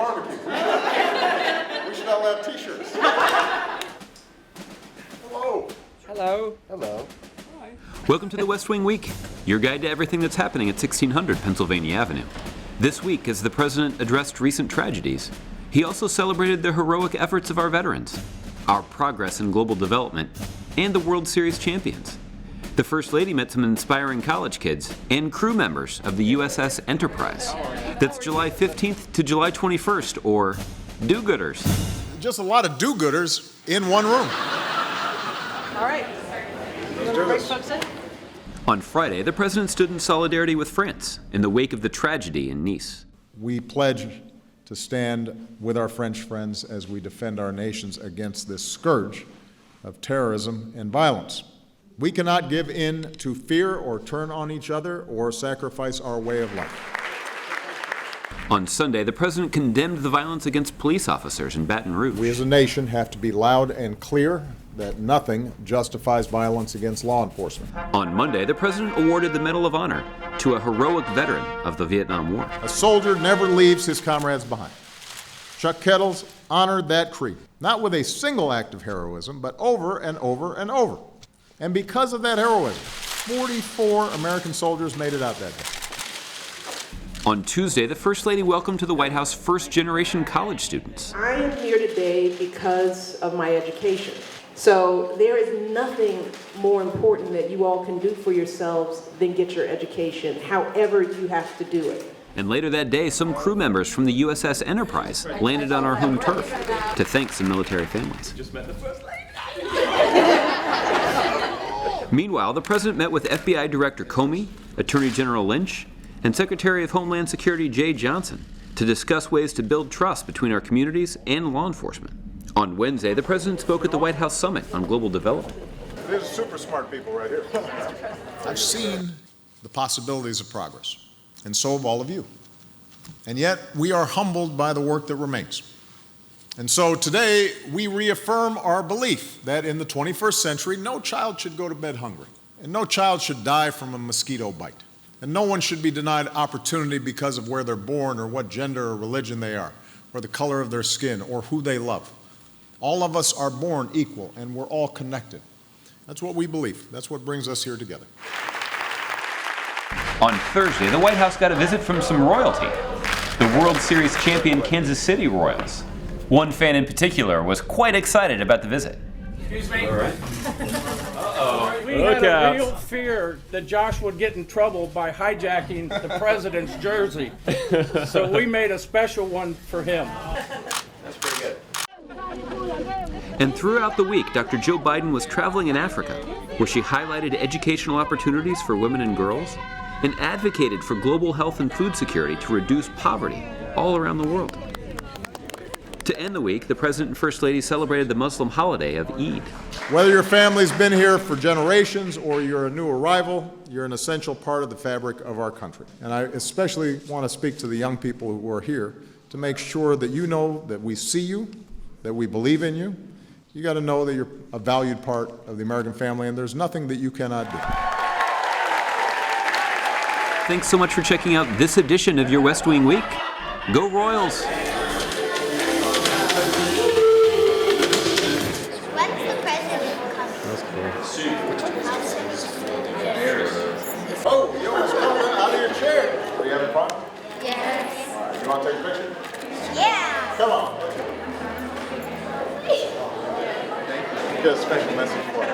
barbecue. We should all have t-shirts. Hello. Hello. Hello. Hi. Welcome to the West Wing Week, your guide to everything that's happening at 1600 Pennsylvania Avenue. This week, as the President addressed recent tragedies, he also celebrated the heroic efforts of our veterans, our progress in global development, and the World Series champions. The First Lady met some inspiring college kids and crew members of the USS Enterprise. That's July 15th to July 21st, or do-gooders. Just a lot of do-gooders in one room. All right. You want to break folks in? On Friday, the President stood in solidarity with France in the wake of the tragedy in Nice. We pledge to stand with our French friends as we defend our nations against this scourge of terrorism and violence. We cannot give in to fear or turn on each other or sacrifice our way of life. On Sunday, the President condemned the violence against police officers in Baton Rouge. We as a nation have to be loud and clear that nothing justifies violence against law enforcement. On Monday, the President awarded the Medal of Honor to a heroic veteran of the Vietnam War. A soldier never leaves his comrades behind. Chuck Kettles honored that creed, not with a single act of heroism, but over and over and over. And because of that heroism, 44 American soldiers made it out that day. On Tuesday, the First Lady welcomed to the White House first-generation college students. I am here today because of my education. So there is nothing more important that you all can do for yourselves than get your education, however you have to do it. And later that day, some crew members from the USS Enterprise landed on our home turf to thank some military families. Just met the First Lady. Meanwhile, the President met with FBI Director Comey, Attorney General Lynch, and Secretary of Homeland Security Jay Johnson to discuss ways to build trust between our communities and law enforcement. On Wednesday, the President spoke at the White House Summit on Global Development. These are super smart people right here. I've seen the possibilities of progress, and so have all of you. And yet, we are humbled by the work that remains. And so today, we reaffirm our belief that in the 21st century, no child should go to bed hungry, and no child should die from a mosquito bite, and no one should be denied opportunity because of where they're born or what gender or religion they are, or the color of their skin, or who they love. All of us are born equal, and we're all connected. That's what we believe. That's what brings us here together. On Thursday, the White House got a visit from some royalty, the World Series champion Kansas City Royals. One fan in particular was quite excited about the visit. Excuse me. All right. We had a real fear that Josh would get in trouble by hijacking the president's jersey. So we made a special one for him. That's pretty good. And throughout the week, Dr. Joe Biden was traveling in Africa, where she highlighted educational opportunities for women and girls and advocated for global health and food security to reduce poverty all around the world. To end the week, the President and First Lady celebrated the Muslim holiday of Eid. Whether your family's been here for generations or you're a new arrival, you're an essential part of the fabric of our country. And I especially want to speak to the young people who are here to make sure that you know that we see you, that we believe in you. You got to know that you're a valued part of the American family, and there's nothing that you cannot do. Thanks so much for checking out this edition of your West Wing Week. Go Royals! When's the president coming? Oh, you almost fell out of your chair. Are you having fun? Yes. All right, you want to take a picture? Yeah. Come on. Get a special message for you.